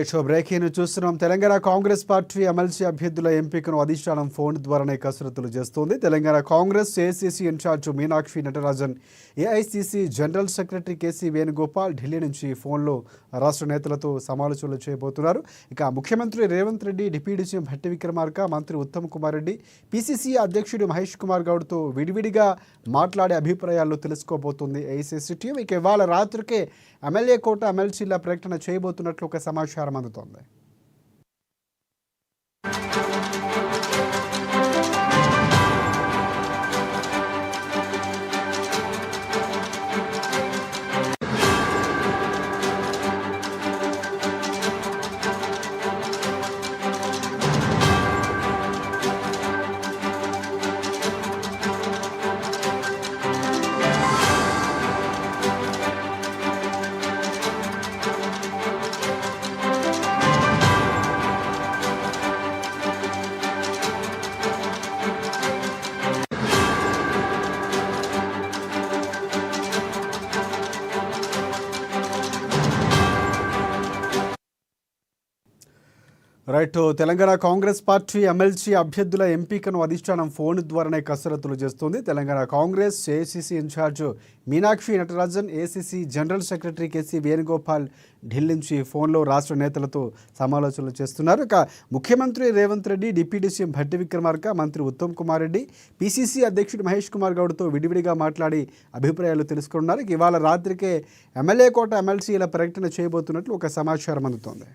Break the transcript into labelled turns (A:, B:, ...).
A: Right breaking చూస్తున్నాం. Telangana Congress party MLC అభ్యర్థుల ఎంపికను అధిష్టానం ఫోన్ ద్వారానే కసరత్తులు చేస్తోంది. Telangana Congress AICC incharge Meenakshi Natarajan, AICC general secretary KC Venugopal Delhi నుంచి ఫోన్లో రాష్ట్ర నేతలతో సమాలోచనలు చేయబోతున్నారు. ఇక ముఖ్యమంత్రి రేవంత్ రెడ్డి, డిప్యూటీ సీఎం భట్టి విక్రమార్క, మంత్రి ఉత్తమ్ కుమార్ రెడ్డి, పీసీసీ అధ్యక్షుడు మహేష్ కుమార్ గౌడ్తో విడివిడిగా మాట్లాడే అభిప్రాయాలు తెలుసుకోబోతుంది ఏఐసీసీ టీం. ఇక ఇవాళ రాత్రికే ఎమ్మెల్యే కోట, ఎమ్మెల్సీల ప్రకటన చేయబోతున్నట్లు ఒక సమాచారం అందుతోంది. Right Telangana Congress party MLC అభ్యర్థుల ఎంపికను అధిష్టానం ఫోన్ ద్వారానే కసరత్తులు చేస్తోంది. Telangana Congress AICC incharge Meenakshi Natarajan, AICC general secretary KC Venugopal Delhi నుంచి ఫోన్లో రాష్ట్ర నేతలతో సమాలోచనలు చేస్తున్నారు. ఇక ముఖ్యమంత్రి రేవంత్ రెడ్డి, డిప్యూటీ సీఎం భట్టి విక్రమార్క, మంత్రి ఉత్తమ్ కుమార్ రెడ్డి, పీసీసీ అధ్యక్షుడు మహేష్ కుమార్ గౌడ్తో విడివిడిగా మాట్లాడి అభిప్రాయాలు తెలుసుకున్నారు. ఇవాళ రాత్రికే ఎమ్మెల్యే కోట, ఎమ్మెల్సీల ప్రకటన చేయబోతున్నట్లు ఒక సమాచారం అందుతోంది.